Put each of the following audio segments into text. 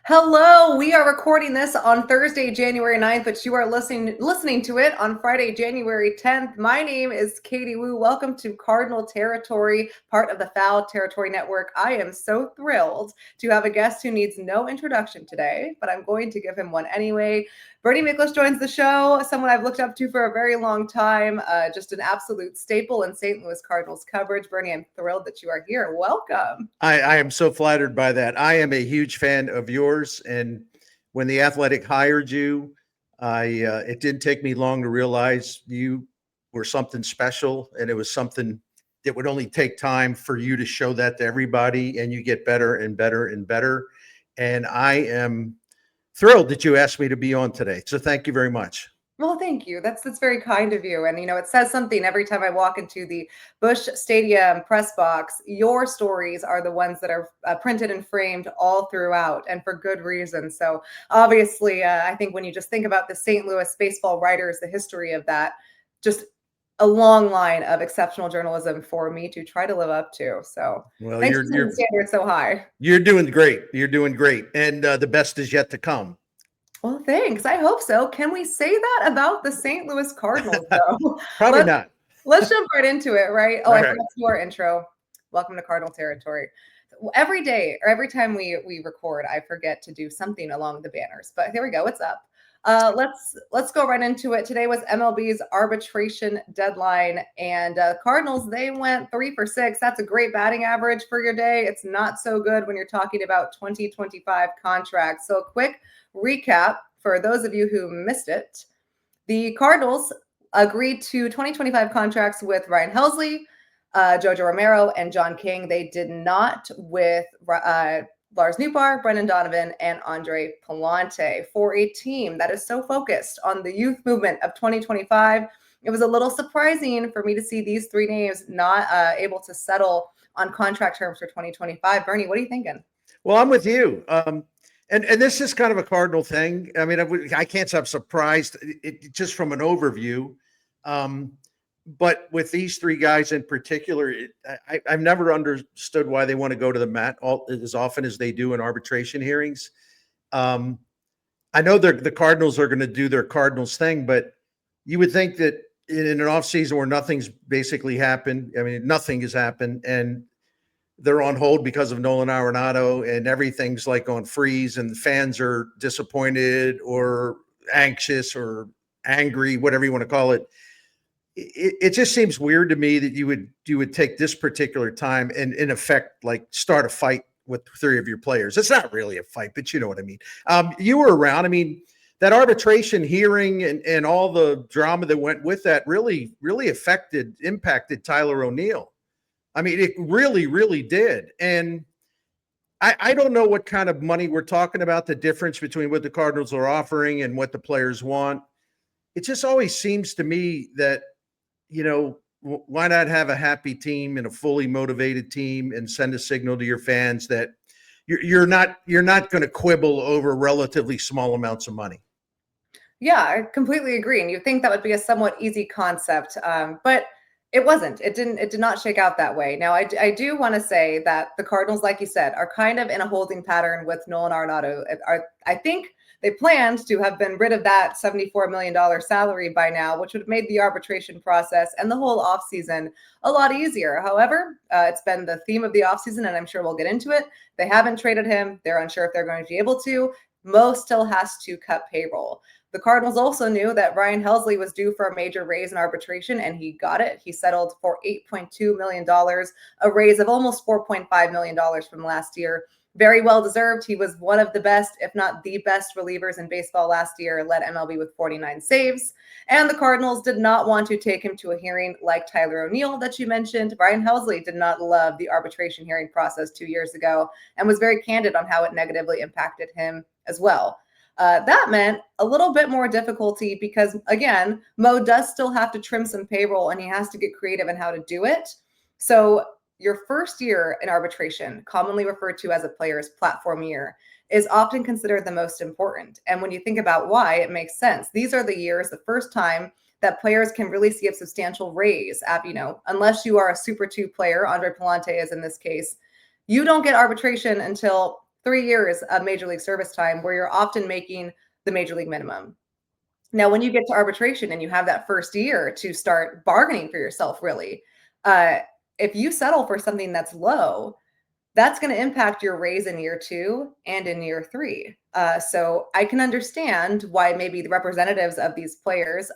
Hello, we are recording this on Thursday, January 9th, but you are listening to it on Friday, January 10th. My name is Katie Wu. Welcome to Cardinal Territory, part of the Foul Territory Network. I am so thrilled to have a guest who needs no introduction today, but I'm going to give him one anyway. Bernie Miklasz joins the show, someone I've looked up to for a very long time, just an absolute staple in St. Louis Cardinals coverage. Bernie, I'm thrilled that you are here. Welcome. I am so flattered by that. I am a huge fan of yours, and when the Athletic hired you, it didn't take me long to realize you were something special, and it was something that would only take time for you to show that to everybody, and you get better and better and better. And I am thrilled that you asked me to be on today. So thank you very much. Well, thank you. That's very kind of you. And it says something every time I walk into the Busch Stadium press box. Your stories are the ones that are printed and framed all throughout, and for good reason. So obviously, I think when you just think about the St. Louis baseball writers, the history of that, just a long line of exceptional journalism for me to try to live up to. So Well, thanks for setting the standard so high. you're doing great. You're doing great, and the best is yet to come. Well, thanks. I hope so. Can we say that about the St. Louis Cardinals, though? Probably not. Let's jump right into it, right? Oh, All I right. forgot to do our intro. Welcome to Cardinal Territory. Every day or every time we record, I forget to do something along the banners. But here we go. It's up. Let's go right into it. Today was MLB's arbitration deadline, and Cardinals, they went 3 for 6. That's a great batting average for your day. It's not so good when you're talking about 2025 contracts. So a quick recap for those of you who missed it. The Cardinals agreed to 2025 contracts with Ryan Helsley, Jojo Romero, and John King. They did not with Lars Nootbaar, Brendan Donovan, and Andre Palante. For a team that is so focused on the youth movement of 2025, it was a little surprising for me to see these three names not able to settle on contract terms for 2025. Bernie, what are you thinking? Well, I'm with you. And this is kind of a Cardinal thing. I mean, I can't say I'm surprised just from an overview. But with these three guys in particular, I've never understood why they want to go to the mat as often as they do in arbitration hearings. I know the Cardinals are going to do their Cardinals thing, but you would think that in an offseason where nothing's basically happened, I mean, nothing has happened, and they're on hold because of Nolan Arenado, and everything's like on freeze, and the fans are disappointed or anxious or angry, whatever you want to call it. It just seems weird to me that you would take this particular time and in effect like start a fight with three of your players. It's not really a fight, but you know what I mean. You were around. I mean, that arbitration hearing and all the drama that went with that really impacted Tyler O'Neill. I mean, it really, really did. And I don't know what kind of money we're talking about, the difference between what the Cardinals are offering and what the players want. It just always seems to me that, why not have a happy team and a fully motivated team and send a signal to your fans that you're not going to quibble over relatively small amounts of money. Yeah, I completely agree. And you'd think that would be a somewhat easy concept, but it wasn't. It did not shake out that way. Now, I do want to say that the Cardinals, like you said, are kind of in a holding pattern with Nolan Arenado. I think they planned to have been rid of that $74 million salary by now, which would have made the arbitration process and the whole offseason a lot easier. However, it's been the theme of the offseason, and I'm sure we'll get into it. They haven't traded him. They're unsure if they're going to be able to. Mo still has to cut payroll. The Cardinals also knew that Ryan Helsley was due for a major raise in arbitration, and he got it. He settled for $8.2 million, a raise of almost $4.5 million from last year. Very well deserved. He was one of the best, if not the best, relievers in baseball last year, led MLB with 49 saves. And the Cardinals did not want to take him to a hearing like Tyler O'Neill that you mentioned. Ryan Helsley did not love the arbitration hearing process 2 years ago and was very candid on how it negatively impacted him as well. That meant a little bit more difficulty because, again, Mo does still have to trim some payroll and he has to get creative in how to do it. So your first year in arbitration, commonly referred to as a player's platform year, is often considered the most important. And when you think about why, it makes sense. These are the years, the first time that players can really see a substantial raise. Unless you are a Super 2 player, Andre Palante is in this case, you don't get arbitration until 3 years of major league service time where you're often making the major league minimum. Now, when you get to arbitration and you have that first year to start bargaining for yourself, really, uh, if you settle for something that's low, that's going to impact your raise in year 2 and in year 3. So I can understand why maybe the representatives of these players,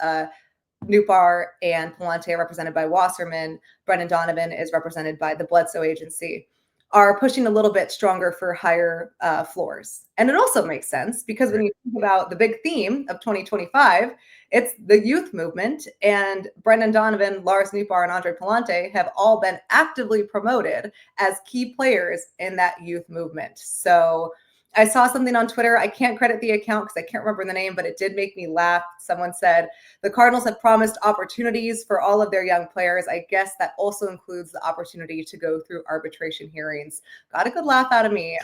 Newbar and Palante are represented by Wasserman, Brendan Donovan is represented by the Bledsoe Agency, are pushing a little bit stronger for higher floors. And it also makes sense because when you think about the big theme of 2025, it's the youth movement. And Brendan Donovan, Lars Newbar, and Andre Palante have all been actively promoted as key players in that youth movement. So I saw something on Twitter. I can't credit the account because I can't remember the name, but it did make me laugh. Someone said, the Cardinals have promised opportunities for all of their young players. I guess that also includes the opportunity to go through arbitration hearings. Got a good laugh out of me.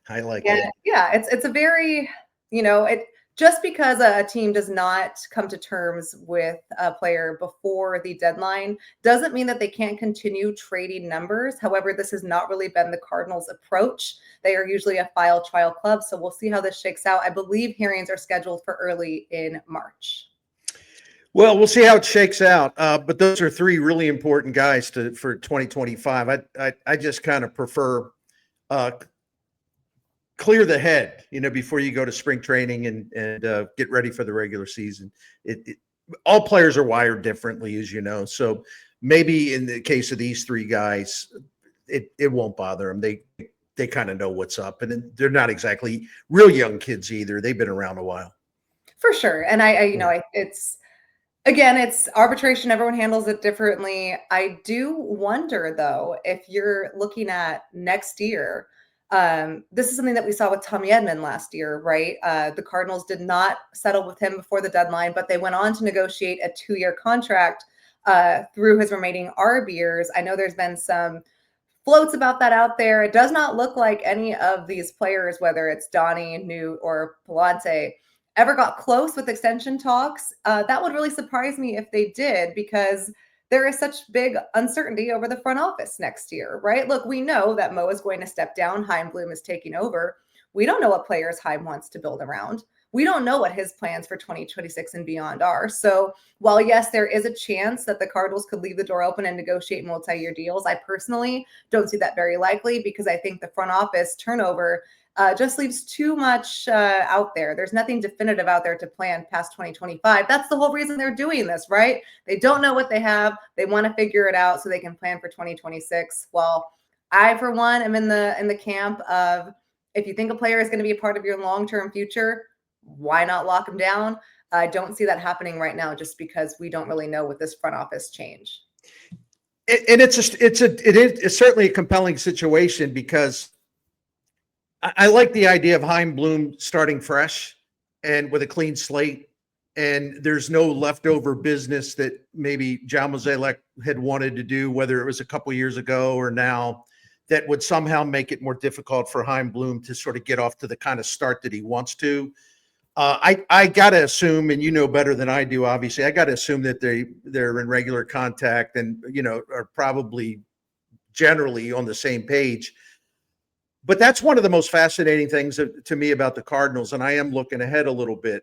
I like it. Yeah, it's a very, it just because a team does not come to terms with a player before the deadline doesn't mean that they can't continue trading numbers. However, this has not really been the Cardinals' approach. They are usually a file trial club, so we'll see how this shakes out. I believe hearings are scheduled for early in March. Well, we'll see how it shakes out. But those are 3 really important guys for 2025. I just kind of prefer clear the head, before you go to spring training and get ready for the regular season. All players are wired differently, as you know. So maybe in the case of these 3 guys, it won't bother them. They kind of know what's up, and they're not exactly real young kids either. They've been around a while. For sure. And it's arbitration. Everyone handles it differently. I do wonder, though, if you're looking at next year, this is something that we saw with Tommy Edman last year, right? The Cardinals did not settle with him before the deadline, but they went on to negotiate a 2-year contract through his remaining ARB years. I know there's been some floats about that out there. It does not look like any of these players, whether it's Donnie, Newt, or Palante, ever got close with extension talks. That would really surprise me if they did, because there is such big uncertainty over the front office next year, right? Look, we know that Mo is going to step down. Chaim Bloom is taking over. We don't know what players Chaim wants to build around. We don't know what his plans for 2026 and beyond are. So while, yes, there is a chance that the Cardinals could leave the door open and negotiate multi-year deals, I personally don't see that very likely, because I think the front office turnover just leaves too much out there. There's nothing definitive out there to plan past 2025. That's the whole reason they're doing this, right? They don't know what they have. They want to figure it out so they can plan for 2026. Well, I, for one, am in the camp of, if you think a player is going to be a part of your long-term future, why not lock them down? I don't see that happening right now, just because we don't really know with this front office change. And it is certainly a compelling situation, because I like the idea of Chaim Bloom starting fresh and with a clean slate, and there's no leftover business that maybe John Mozeliak had wanted to do, whether it was a couple years ago or now, that would somehow make it more difficult for Chaim Bloom to sort of get off to the kind of start that he wants to. I got to assume, and you know better than I do, obviously, I got to assume that they're in regular contact and, are probably generally on the same page. But that's one of the most fascinating things to me about the Cardinals, and I am looking ahead a little bit.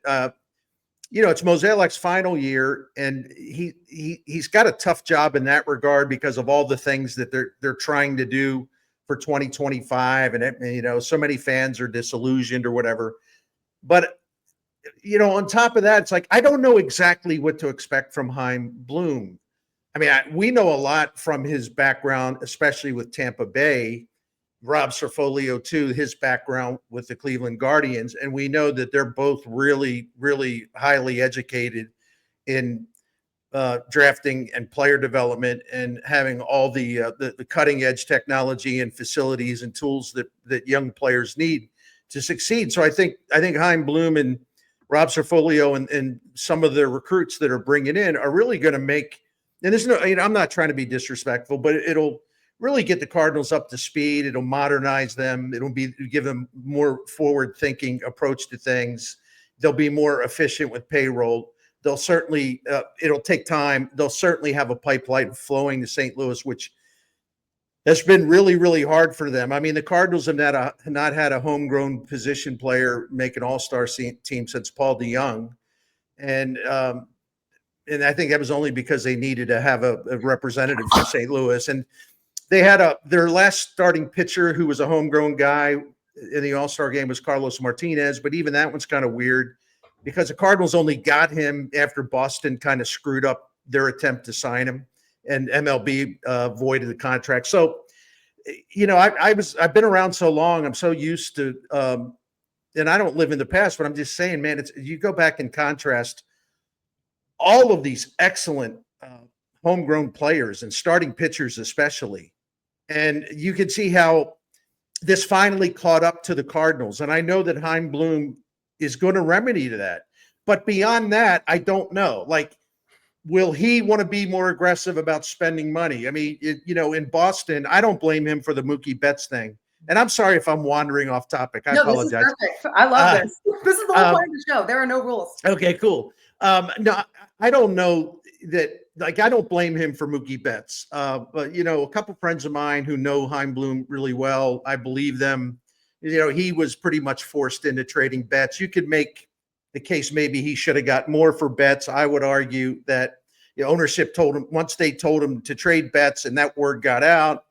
It's Mozeliak's final year, and he's got a tough job in that regard because of all the things that they're trying to do for 2025, and so many fans are disillusioned or whatever. But on top of that, it's like I don't know exactly what to expect from Chaim Bloom. I mean, we know a lot from his background, especially with Tampa Bay. Rob Cerfolio too, his background with the Cleveland Guardians. And we know that they're both really, really highly educated in drafting and player development, and having all the cutting edge technology and facilities and tools that young players need to succeed. So I think Chaim Bloom and Rob Cerfolio and some of the recruits that are bringing in are really going to make, and there's no, I'm not trying to be disrespectful, but it'll really get the Cardinals up to speed. It'll modernize them. It'll give them more forward-thinking approach to things. They'll be more efficient with payroll. They'll certainly, it'll take time. They'll certainly have a pipeline flowing to St. Louis, which That's been really, really hard for them. I mean, the Cardinals have not had a homegrown position player make an all-star team since Paul DeYoung. And I think that was only because they needed to have a representative for St. Louis. And they had their last starting pitcher who was a homegrown guy in the All-Star game was Carlos Martinez, but even that one's kind of weird because the Cardinals only got him after Boston kind of screwed up their attempt to sign him, and MLB voided the contract. So, I've been around so long, I'm so used to, and I don't live in the past, but I'm just saying, man, you go back and contrast all of these excellent homegrown players and starting pitchers, especially. And you can see how this finally caught up to the Cardinals. And I know that Chaim Bloom is going to remedy to that. But beyond that, I don't know. Like, will he want to be more aggressive about spending money? I mean, in Boston, I don't blame him for the Mookie Betts thing. And I'm sorry if I'm wandering off topic. I apologize. This is perfect. I love this. This is the whole point of the show. There are no rules. Okay, cool. No, I don't know that. Like, I don't blame him for Mookie Betts. But, a couple friends of mine who know Chaim Bloom really well, I believe them. He was pretty much forced into trading Betts. You could make the case maybe he should have got more for Betts. I would argue that ownership told him, once they told him to trade Betts and that word got out,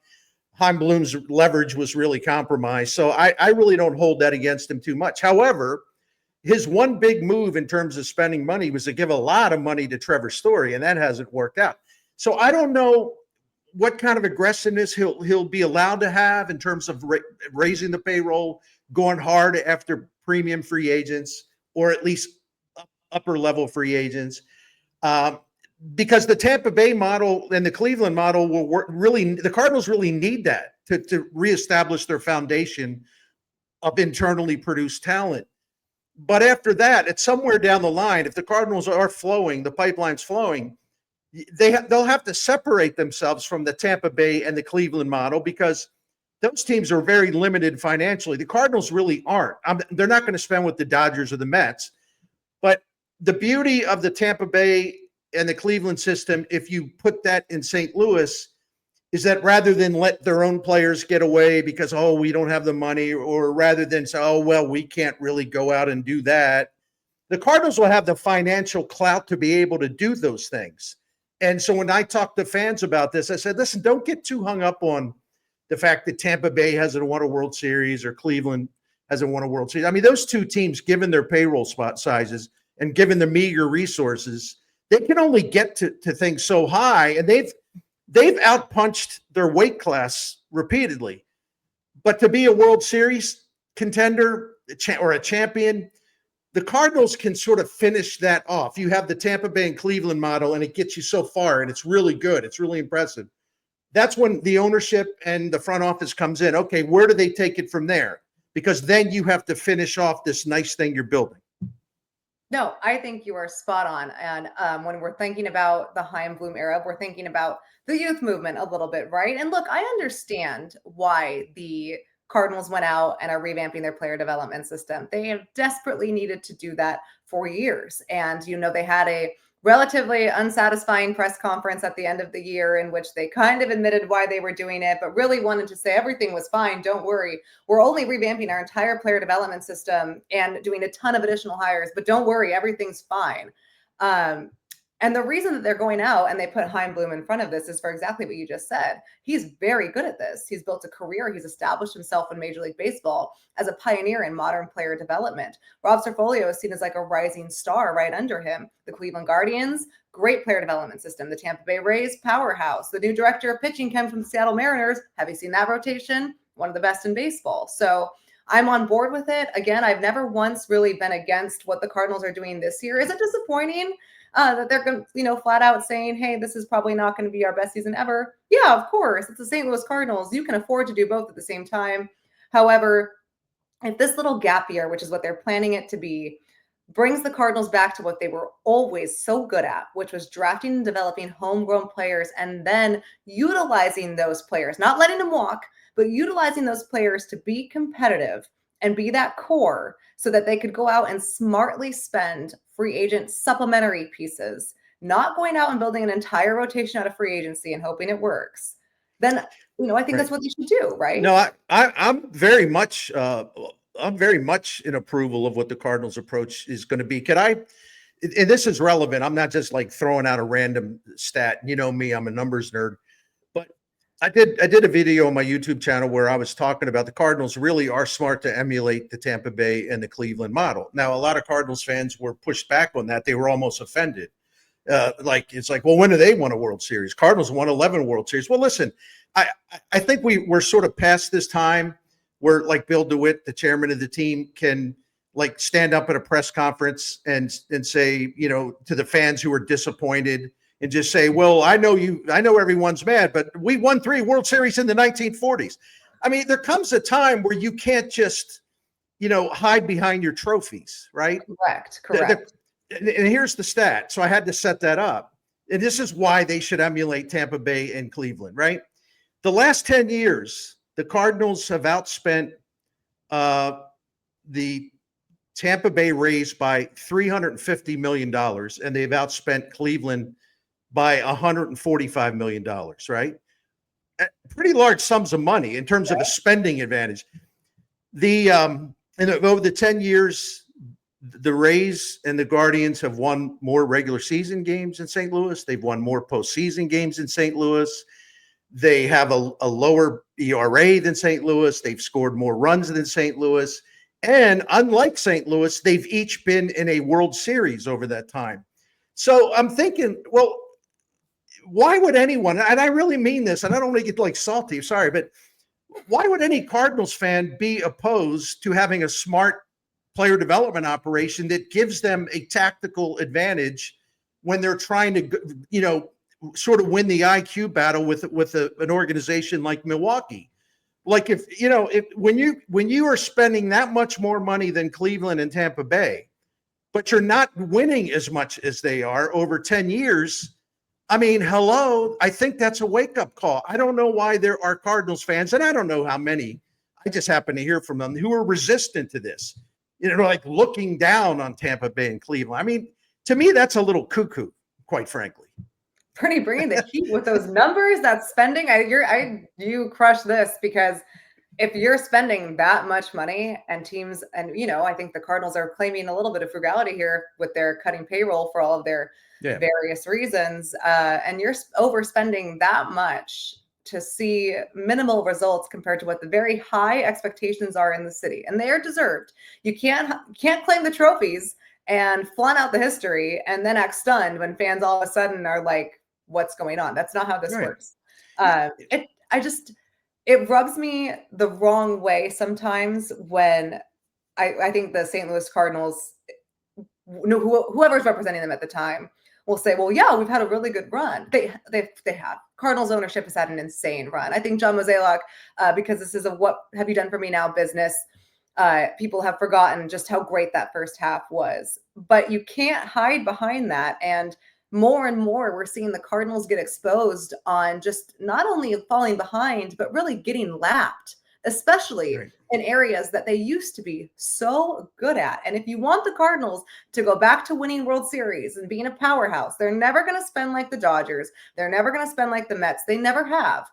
Chaim Bloom's leverage was really compromised. So I really don't hold that against him too much. However, his one big move in terms of spending money was to give a lot of money to Trevor Story, and that hasn't worked out. So I don't know what kind of aggressiveness he'll be allowed to have in terms of raising the payroll, going hard after premium free agents, or at least upper level free agents. Because the Tampa Bay model and the Cleveland model will work the Cardinals really need that to reestablish their foundation of internally produced talent. But after that, it's somewhere down the line. If the Cardinals are flowing, the pipeline's flowing, they'll have to separate themselves from the Tampa Bay and the Cleveland model because those teams are very limited financially. The Cardinals really aren't. They're not going to spend with the Dodgers or the Mets. But the beauty of the Tampa Bay and the Cleveland system, if you put that in St. Louis, is that rather than let their own players get away because, we don't have the money, or rather than say, we can't really go out and do that, the Cardinals will have the financial clout to be able to do those things. And so when I talk to fans about this, I said, listen, don't get too hung up on the fact that Tampa Bay hasn't won a World Series or Cleveland hasn't won a World Series. I mean, those two teams, given their payroll spot sizes and given the meager resources, they can only get to things so high, and they've outpunched their weight class repeatedly. But to be a World Series contender or a champion, the Cardinals can sort of finish that off. You have the Tampa Bay and Cleveland model, and it gets you so far, and it's really good. It's really impressive. That's when the ownership and the front office comes in. Okay, where do they take it from there? Because then you have to finish off this nice thing you're building. No, I think you are spot on. And when we're thinking about the Chaim Bloom era, we're thinking about the youth movement a little bit, right? And look, I understand why the Cardinals went out and are revamping their player development system. They have desperately needed to do that for years. And, they had a relatively unsatisfying press conference at the end of the year in which they kind of admitted why they were doing it, but really wanted to say everything was fine. Don't worry. We're only revamping our entire player development system and doing a ton of additional hires, but don't worry, everything's fine. And the reason that they're going out and they put Chaim Bloom in front of this is for exactly what you just said. He's very good at this. He's built a career. He's established himself in Major League Baseball as a pioneer in modern player development. Rob Serfolio is seen as like a rising star right under him. The Cleveland Guardians, great player development system. The Tampa Bay Rays, powerhouse. The new director of pitching came from the Seattle Mariners. Have you seen that rotation? One of the best in baseball. So I'm on board with it. Again, I've never once really been against what the Cardinals are doing this year. Is it disappointing that they're going to, flat out saying, hey, this is probably not going to be our best season ever? Yeah, of course. It's the St. Louis Cardinals. You can afford to do both at the same time. However, if this little gap year, which is what they're planning it to be, brings the Cardinals back to what they were always so good at, which was drafting and developing homegrown players and then utilizing those players, not letting them walk, but utilizing those players to be competitive and be that core so that they could go out and smartly spend free agent supplementary pieces, not going out and building an entire rotation out of free agency and hoping it works. Then I think that's what they should do, right? No, I'm very much in approval of what the Cardinals approach is going to be. And this is relevant. I'm not just like throwing out a random stat. You know me, I'm a numbers nerd. But I did a video on my YouTube channel where I was talking about the Cardinals really are smart to emulate the Tampa Bay and the Cleveland model. Now, a lot of Cardinals fans were pushed back on that. They were almost offended. It's like, well, when do they won a World Series? Cardinals won 11 World Series. Well, listen, I think we're sort of past this time where like Bill DeWitt, the chairman of the team, can like stand up at a press conference and say, to the fans who are disappointed and just say, well, I know everyone's mad, but we won 3 World Series in the 1940s. I mean, there comes a time where you can't just, hide behind your trophies, right? Correct. And here's the stat. So I had to set that up. And this is why they should emulate Tampa Bay and Cleveland, right? The last 10 years, the Cardinals have outspent the Tampa Bay Rays by $350 million, and they've outspent Cleveland by $145 million, right? Pretty large sums of money in terms of a spending advantage. And over the 10 years, the Rays and the Guardians have won more regular season games in St. Louis. They've won more postseason games in St. Louis. They have a lower ERA than St. Louis. They've scored more runs than St. Louis. And unlike St. Louis, they've each been in a World Series over that time. So I'm thinking, well, why would anyone, and I really mean this, and I don't want to get like salty, sorry, but why would any Cardinals fan be opposed to having a smart player development operation that gives them a tactical advantage when they're trying to, sort of win the IQ battle with an organization like Milwaukee? Like when you are spending that much more money than Cleveland and Tampa Bay, but you're not winning as much as they are over 10 years. I mean, hello, I think that's a wake-up call. I don't know why there are Cardinals fans, and I don't know how many, I just happen to hear from them, who are resistant to this. Like looking down on Tampa Bay and Cleveland. I mean, to me, that's a little cuckoo, quite frankly. Pretty bringing the heat with those numbers, that spending. You crush this, because if you're spending that much money and teams, and I think the Cardinals are claiming a little bit of frugality here with their cutting payroll for all of their various reasons, and you're overspending that much to see minimal results compared to what the very high expectations are in the city, and they are deserved. You can't claim the trophies and flaunt out the history and then act stunned when fans all of a sudden are like, what's going on? That's not how this works. It rubs me the wrong way sometimes when I think the St. Louis Cardinals, whoever's representing them at the time, will say, well, yeah, we've had a really good run. They have. Cardinals ownership has had an insane run. I think John Mozeliak, because this is a what have you done for me now business, people have forgotten just how great that first half was. But you can't hide behind that. And more we're seeing the Cardinals get exposed on just not only falling behind, but really getting lapped, especially in areas that they used to be so good at. And if you want the Cardinals to go back to winning World Series and being a powerhouse, they're never going to spend like the Dodgers. They're never going to spend like the Mets. They never have.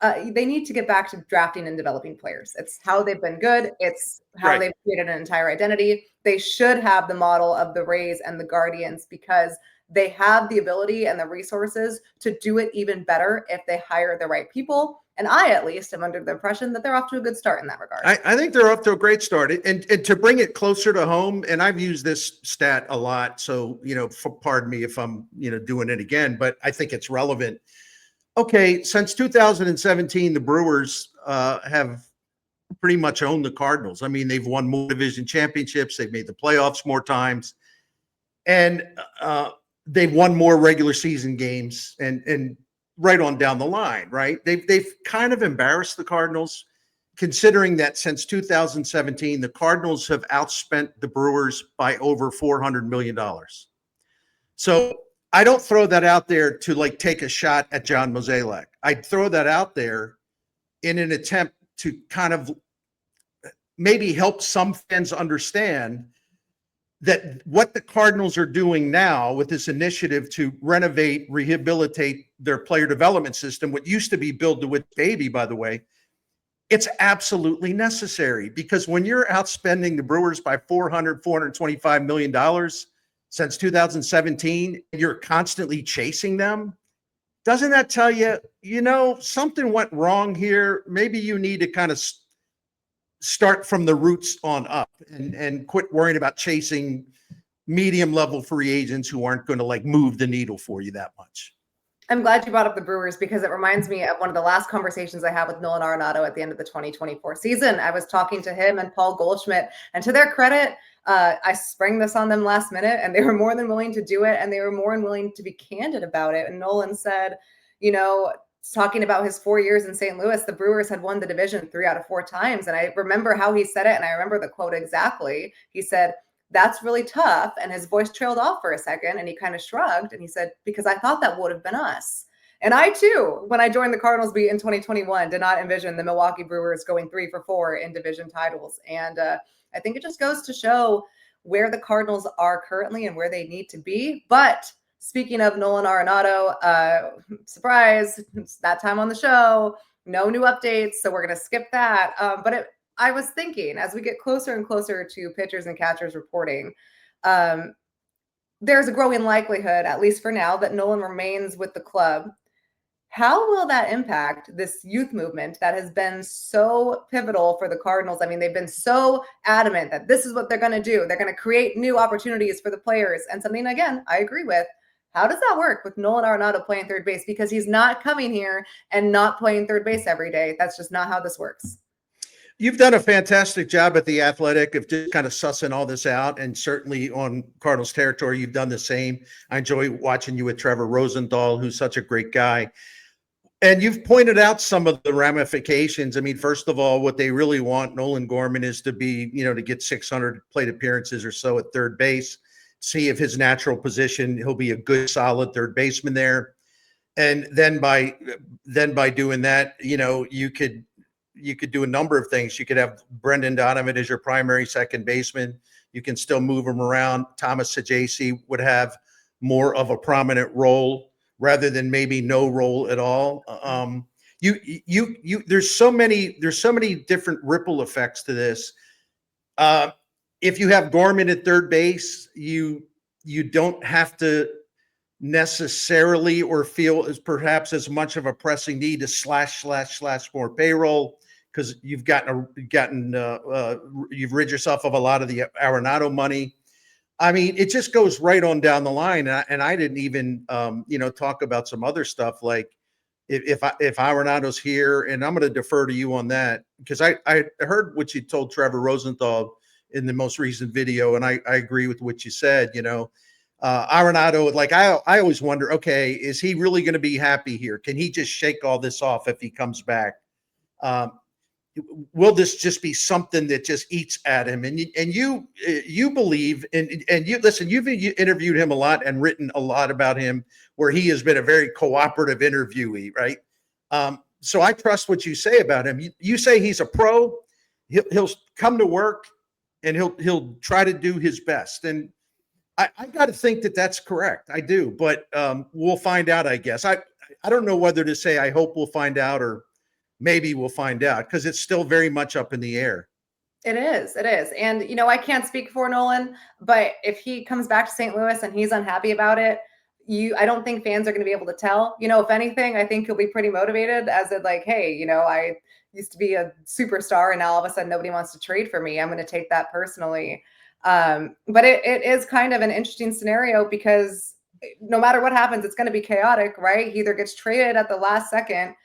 They need to get back to drafting and developing players. It's how they've been good. It's how they've created an entire identity. They should have the model of the Rays and the Guardians, because they have the ability and the resources to do it even better if they hire the right people. And I, at least, am under the impression that they're off to a good start in that regard. I think they're off to a great start. And to bring it closer to home, and I've used this stat a lot, so, pardon me if I'm, doing it again, but I think it's relevant. Okay, since 2017, the Brewers have pretty much owned the Cardinals. I mean, they've won more division championships. They've made the playoffs more times. And they've won more regular season games and right on down the line, right? They've kind of embarrassed the Cardinals, considering that since 2017, the Cardinals have outspent the Brewers by over $400 million. So I don't throw that out there to like take a shot at John Mozeliak. I throw that out there in an attempt to kind of maybe help some fans understand that what the Cardinals are doing now with this initiative to renovate, rehabilitate their player development system, what used to be Build to Win Baby, by the way, it's absolutely necessary, because when you're outspending the Brewers by $425 million since 2017, and you're constantly chasing them, doesn't that tell you, something went wrong here? Maybe you need to kind of start from the roots on up and quit worrying about chasing medium level free agents who aren't going to like move the needle for you that much. I'm glad you brought up the Brewers, because it reminds me of one of the last conversations I had with Nolan Arenado at the end of the 2024 season. I was talking to him and Paul Goldschmidt, and to their credit, I sprang this on them last minute, and they were more than willing to do it, and they were more than willing to be candid about it. And Nolan said, talking about his 4 years in St. Louis, the Brewers had won the division 3 out of 4 times. And I remember how he said it, and I remember the quote exactly. He said, "That's really tough." And his voice trailed off for a second, and he kind of shrugged, and he said, "Because I thought that would have been us." And I too, when I joined the Cardinals beat in 2021, did not envision the Milwaukee Brewers going 3 for 4 in division titles. And I think it just goes to show where the Cardinals are currently and where they need to be. But speaking of Nolan Arenado, surprise, it's that time on the show. No new updates, so we're going to skip that. I was thinking, as we get closer and closer to pitchers and catchers reporting, there's a growing likelihood, at least for now, that Nolan remains with the club. How will that impact this youth movement that has been so pivotal for the Cardinals? I mean, they've been so adamant that this is what they're going to do. They're going to create new opportunities for the players. And something, again, I agree with. How does that work with Nolan Arenado playing third base? Because he's not coming here and not playing third base every day. That's just not how this works. You've done a fantastic job at The Athletic of just kind of sussing all this out, and certainly on Cardinals territory, you've done the same. I enjoy watching you with Trevor Rosenthal, who's such a great guy. And you've pointed out some of the ramifications. I mean, first of all, what they really want Nolan Gorman is to be, to get 600 plate appearances or so at third base, see if his natural position, he'll be a good, solid third baseman there. And then by doing that, you could do a number of things. You could have Brendan Donovan as your primary second baseman. You can still move him around. Thomas Saggese would have more of a prominent role rather than maybe no role at all. There's so many different ripple effects to this. If you have Gorman at third base, you don't have to necessarily or feel as perhaps as much of a pressing need to slash more payroll, because you've rid yourself of a lot of the Arenado money. I mean, it just goes right on down the line. And I didn't even, talk about some other stuff like if Arenado's here, and I'm going to defer to you on that, because I heard what you told Trevor Rosenthal in the most recent video, and I agree with what you said. Arenado, like I always wonder, okay, is he really going to be happy here? Can he just shake all this off if he comes back? Will this just be something that just eats at him? And you believe, and you listen, you've interviewed him a lot and written a lot about him, where he has been a very cooperative interviewee, right? So I trust what you say about him. You say he's a pro. He'll come to work and he'll try to do his best. And I got to think that that's correct. I do, but we'll find out, I guess. I don't know whether to say I hope we'll find out or maybe we'll find out, because it's still very much up in the air. It is. And, I can't speak for Nolan, but if he comes back to St. Louis and he's unhappy about it, I don't think fans are going to be able to tell. If anything, I think he'll be pretty motivated, as in like, hey, I used to be a superstar and now all of a sudden nobody wants to trade for me. I'm going to take that personally. But it is kind of an interesting scenario, because no matter what happens, it's going to be chaotic, right? He either gets traded at the last second,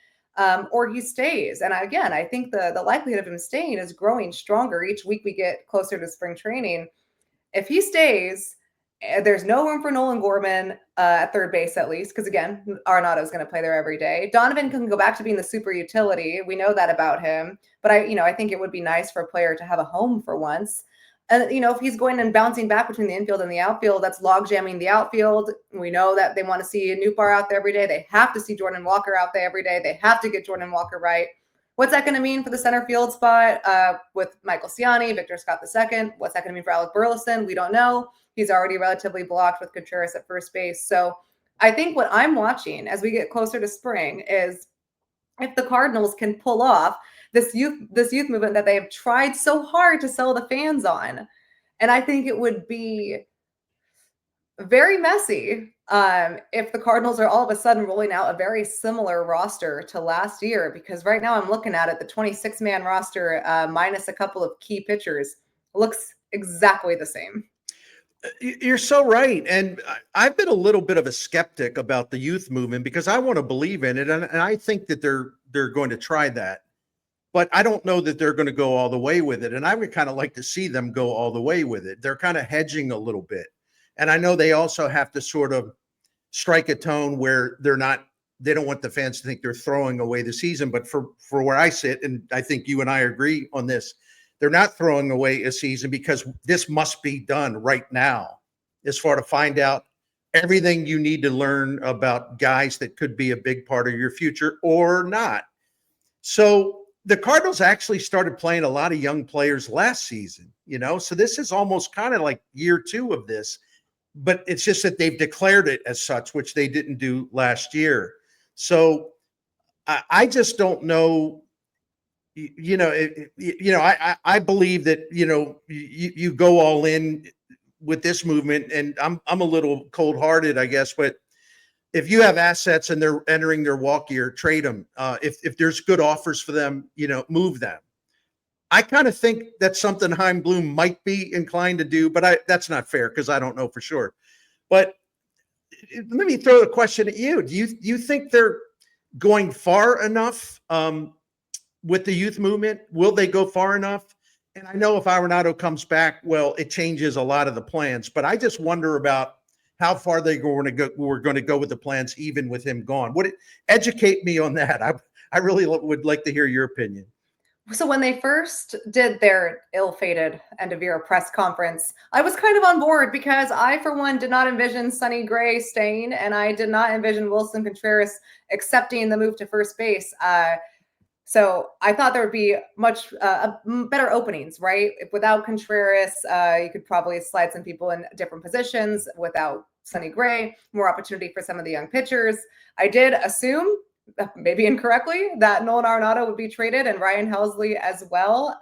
or he stays. And again, I think the likelihood of him staying is growing stronger each week we get closer to spring training. If he stays, there's no room for Nolan Gorman at third base, at least, because again, Arenado is going to play there every day. Donovan can go back to being the super utility. We know that about him. But I think it would be nice for a player to have a home for once. And, if he's going and bouncing back between the infield and the outfield, that's log jamming the outfield. We know that they want to see a Newbar out there every day. They have to see Jordan Walker out there every day. They have to get Jordan Walker right. What's that going to mean for the center field spot with Michael Ciani, Victor Scott II? What's that going to mean for Alec Burleson? We don't know. He's already relatively blocked with Contreras at first base. So I think what I'm watching as we get closer to spring is if the Cardinals can pull off this youth movement that they have tried so hard to sell the fans on. And I think it would be very messy if the Cardinals are all of a sudden rolling out a very similar roster to last year, because right now I'm looking at it, the 26-man roster minus a couple of key pitchers looks exactly the same. You're so right. And I've been a little bit of a skeptic about the youth movement because I want to believe in it. And I think that they're going to try that. But I don't know that they're going to go all the way with it. And I would kind of like to see them go all the way with it. They're kind of hedging a little bit. And I know they also have to sort of strike a tone where they don't want the fans to think they're throwing away the season. But for where I sit, and I think you and I agree on this, they're not throwing away a season because this must be done right now as far to find out everything you need to learn about guys that could be a big part of your future or not. So the Cardinals actually started playing a lot of young players last season, so this is almost kind of like year 2 of this, but it's just that they've declared it as such, which they didn't do last year. So I just don't know. I believe that, you go all in with this movement, and I'm a little cold-hearted, I guess, but if you have assets and they're entering their walk year, trade them. If there's good offers for them, move them. I kind of think that's something Chaim Bloom might be inclined to do, but that's not fair because I don't know for sure. But let me throw the question at you. Do you think they're going far enough with the youth movement? Will they go far enough? And I know if Arenado comes back, well, it changes a lot of the plans, but I just wonder about how far we're going to go with the plans, even with him gone. Educate me on that? I really would like to hear your opinion. So when they first did their ill-fated end-of-year press conference, I was kind of on board because I, for one, did not envision Sonny Gray staying, and I did not envision Wilson Contreras accepting the move to first base. So I thought there would be much better openings, right? Without Contreras, you could probably slide some people in different positions. Without Sonny Gray, more opportunity for some of the young pitchers. I did assume, maybe incorrectly, that Nolan Arenado would be traded and Ryan Helsley as well.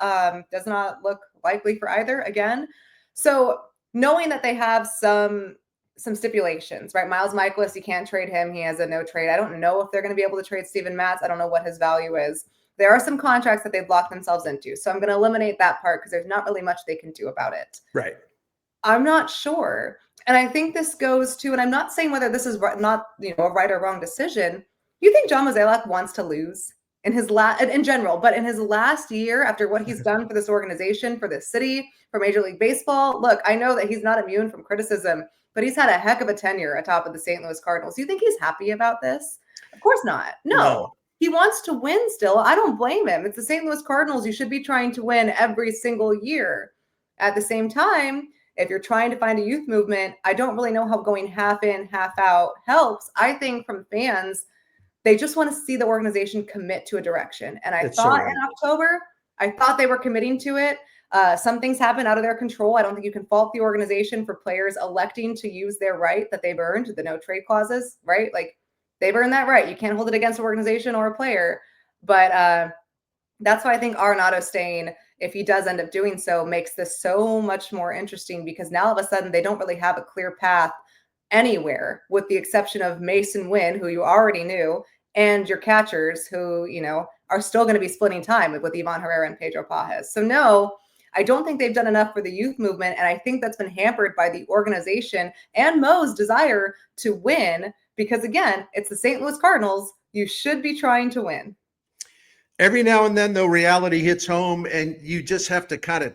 Does not look likely for either again. So knowing that they have some stipulations, right? Miles Miklasz, you can't trade him. He has a no trade. I don't know if they're going to be able to trade Steven Matz. I don't know what his value is. There are some contracts that they've locked themselves into. So I'm going to eliminate that part because there's not really much they can do about it. Right. I'm not sure. And I think this goes to, and I'm not saying whether this is not, a right or wrong decision. You think John Mozeliak wants to lose in general, but in his last year, after what he's done for this organization, for this city, for Major League Baseball? Look, I know that he's not immune from criticism, but he's had a heck of a tenure atop of the St. Louis Cardinals. Do you think he's happy about this? Of course not. No. He wants to win still. I don't blame him. It's the St. Louis Cardinals. You should be trying to win every single year. At the same time, if you're trying to find a youth movement, I don't really know how going half in, half out helps. I think from fans, they just want to see the organization commit to a direction. And I thought in October, they were committing to it. Some things happen out of their control. I don't think you can fault the organization for players electing to use their right that they've earned, the no trade clauses, right? Like, they've earned that right. You can't hold it against an organization or a player. But that's why I think Arenado staying, if he does end up doing so, makes this so much more interesting because now all of a sudden they don't really have a clear path anywhere with the exception of Mason Wynn, who you already knew, and your catchers who, are still going to be splitting time with Ivan Herrera and Pedro Pajes. So no, I don't think they've done enough for the youth movement. And I think that's been hampered by the organization and Mo's desire to win. Because again, it's the St. Louis Cardinals. You should be trying to win. Every now and then, though, reality hits home, and you just have to kind of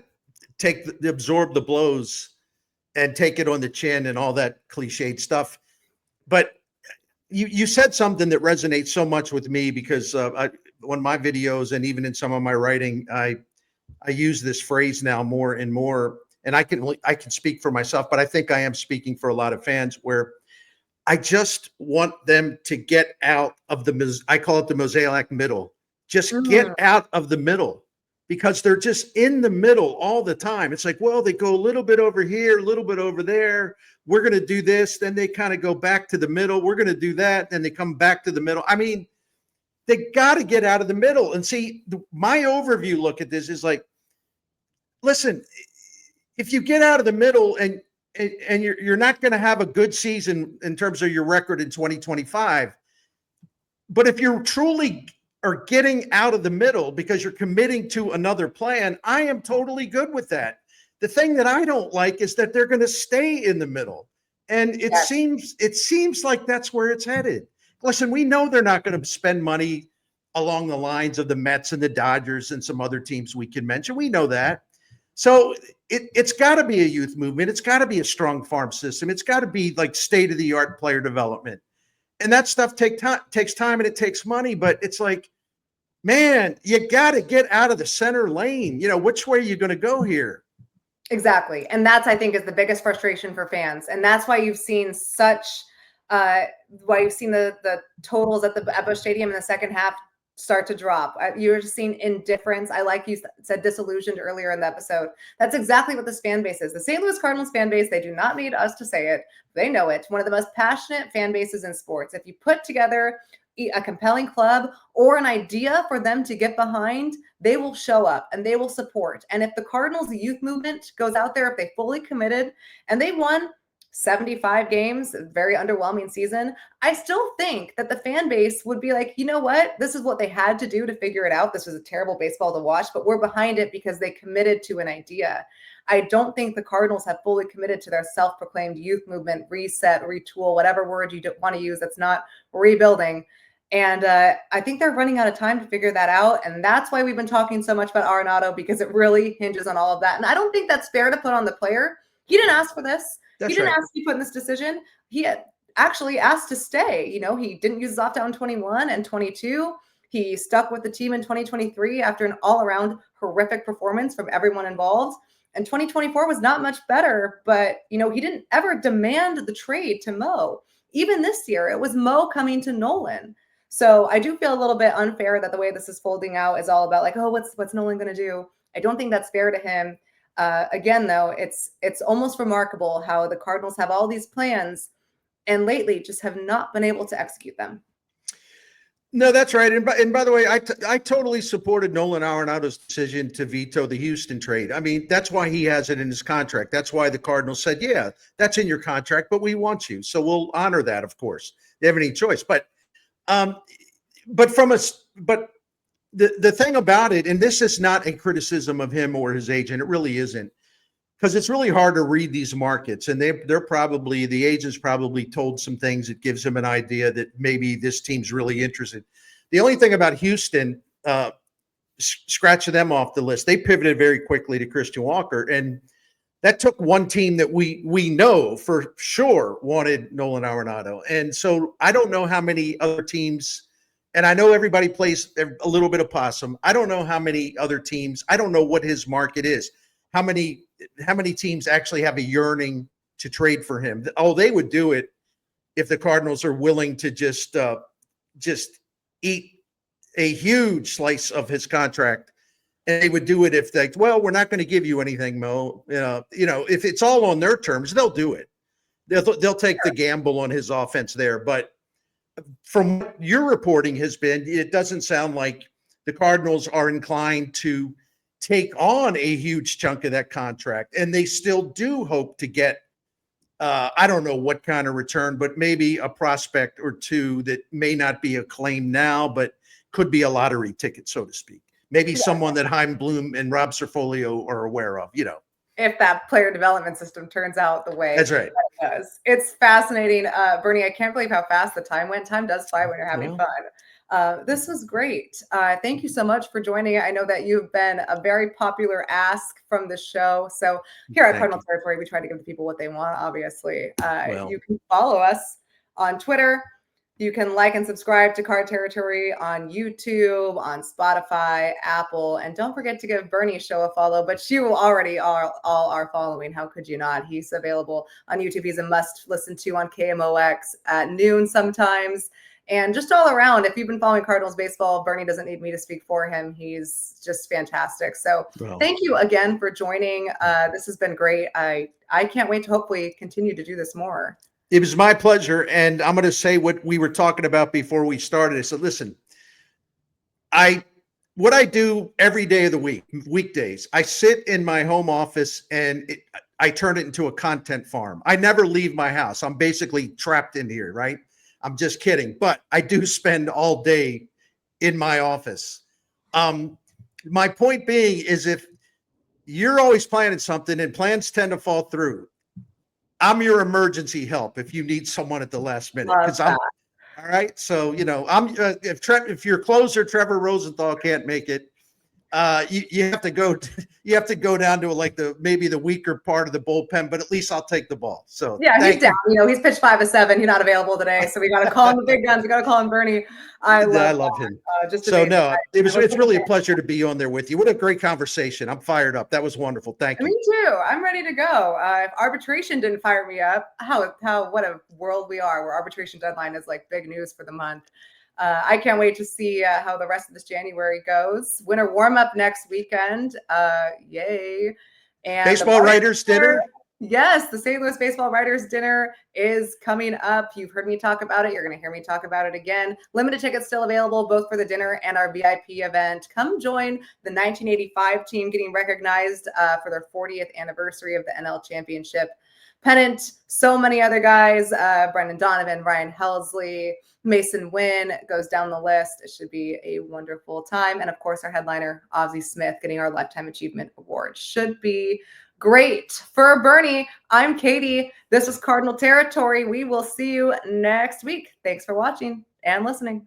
absorb the blows and take it on the chin and all that cliched stuff. But you said something that resonates so much with me because on my videos and even in some of my writing, I use this phrase now more and more. And I can speak for myself, but I think I am speaking for a lot of fans where I just want them to get out of I call it the Mozeliak middle, just Mm. get out of the middle, because they're just in the middle all the time. It's like, well, they go a little bit over here, a little bit over there. We're going to do this. Then they kind of go back to the middle. We're going to do that. Then they come back to the middle. I mean, they got to get out of the middle. And see, my overview look at this is like, listen, if you get out of the middle and you're not going to have a good season in terms of your record in 2025, but if you're truly are getting out of the middle because you're committing to another plan, I am totally good with that. The thing that I don't like is that they're going to stay in the middle. And it Yes. seems like that's where it's headed. Listen, we know they're not going to spend money along the lines of the Mets and the Dodgers and some other teams we can mention. We know that. So it's got to be a youth movement. It's got to be a strong farm system. It's got to be like state-of-the-art player development. And that stuff takes time and it takes money, but it's like, man, you got to get out of the center lane. You know, which way are you going to go here? Exactly. And that's, I think, is the biggest frustration for fans. And that's why you've seen the totals at the Busch Stadium in the second half start to drop. You're just seeing indifference. I like you said disillusioned earlier in the episode. That's exactly what this fan base is. The St. Louis Cardinals fan base, they do not need us to say it. They know it. One of the most passionate fan bases in sports. If you put together a compelling club or an idea for them to get behind, they will show up and they will support. And if the Cardinals youth movement goes out there, if they fully committed and they won 75 games, a very underwhelming season, I still think that the fan base would be like, you know what? This is what they had to do to figure it out. This was a terrible baseball to watch, but we're behind it because they committed to an idea. I don't think the Cardinals have fully committed to their self-proclaimed youth movement, reset, retool, whatever word you want to use that's not rebuilding. And I think they're running out of time to figure that out. And that's why we've been talking so much about Arenado, because it really hinges on all of that. And I don't think that's fair to put on the player. He didn't ask for this. He didn't ask to be put in this decision. He had actually asked to stay. You know, he didn't use his opt-out in 21 and 22. He stuck with the team in 2023 after an all-around horrific performance from everyone involved. And 2024 was not much better, but, you know, he didn't ever demand the trade to Mo. Even this year, it was Mo coming to Nolan. So I do feel a little bit unfair that the way this is folding out is all about like, oh, what's Nolan going to do? I don't think that's fair to him. Again, though, it's almost remarkable how the Cardinals have all these plans and lately just have not been able to execute them. No, that's right. And by the way, I totally supported Nolan Arenado's decision to veto the Houston trade. I mean, that's why he has it in his contract. That's why the Cardinals said, yeah, that's in your contract, but we want you. So we'll honor that, of course. They have any choice. But the thing about it, and this is not a criticism of him or his agent, it really isn't, because it's really hard to read these markets, and they're probably, the agent's probably told some things that gives him an idea that maybe this team's really interested. The only thing about Houston, scratching them off the list, they pivoted very quickly to Christian Walker, and that took one team that we know for sure wanted Nolan Arenado. And so I don't know how many other teams, and I know everybody plays a little bit of possum. I don't know how many other teams, I don't know what his market is. How many teams actually have a yearning to trade for him? Oh, they would do it if the Cardinals are willing to just eat a huge slice of his contract. And they would do it if they, well, we're not going to give you anything, Mo. You know, if it's all on their terms, they'll do it. They'll take the gamble on his offense there. But from what your reporting has been, it doesn't sound like the Cardinals are inclined to take on a huge chunk of that contract. And they still do hope to get, I don't know what kind of return, but maybe a prospect or two that may not be a claim now, but could be a lottery ticket, so to speak. Maybe someone that Chaim Bloom and Rob Cerfolio are aware of, you know. If that player development system turns out the way that's right. It does. It's fascinating. Bernie, I can't believe how fast the time went. Time does fly when you're having fun. This was great. Thank you so much for joining. I know that you've been a very popular ask from the show. So here at Cardinal Territory, we try to give the people what they want, obviously. You can follow us on Twitter. You can like and subscribe to Card Territory on YouTube, on Spotify, Apple, and don't forget to give Bernie's show a follow, but you will already all are following. How could you not? He's available on YouTube. He's a must listen to on KMOX at noon sometimes. And just all around, if you've been following Cardinals baseball, Bernie doesn't need me to speak for him. He's just fantastic. So thank you again for joining. This has been great. I can't wait to hopefully continue to do this more. It was my pleasure. And I'm going to say what we were talking about before we started. I said, listen, what I do every day of the week, weekdays, I sit in my home office and I turn it into a content farm. I never leave my house. I'm basically trapped in here, right? I'm just kidding. But I do spend all day in my office. My point being is, if you're always planning something and plans tend to fall through, I'm your emergency help if you need someone at the last minute. Because I'm all right. So, I'm if your closer Trevor Rosenthal can't make it, you have to go down to like maybe the weaker part of the bullpen, but at least I'll take the ball. So yeah, he's down. He's pitched 5 of 7. He's not available today, so we got to call him the big guns. We got to call him Bernie. I love him. It's really a pleasure to be on there with you. What a great conversation. I'm fired up. That was wonderful. Thank you. Me too. I'm ready to go. If arbitration didn't fire me up, what a world we are, where arbitration deadline is like big news for the month. I can't wait to see how the rest of this January goes. Winter warm up next weekend. Yay. And baseball writers dinner. Yes, the St. Louis Baseball Writers Dinner is coming up. You've heard me talk about it. You're going to hear me talk about it again. Limited tickets still available, both for the dinner and our VIP event. Come join the 1985 team getting recognized for their 40th anniversary of the NL Championship pennant. So many other guys, Brendan Donovan, Ryan Helsley, Mason Wynn, goes down the list. It should be a wonderful time. And of course, our headliner, Ozzie Smith, getting our Lifetime Achievement Award. Should be great. For Bernie, I'm Katie. This was Cardinal Territory. We will see you next week. Thanks for watching and listening.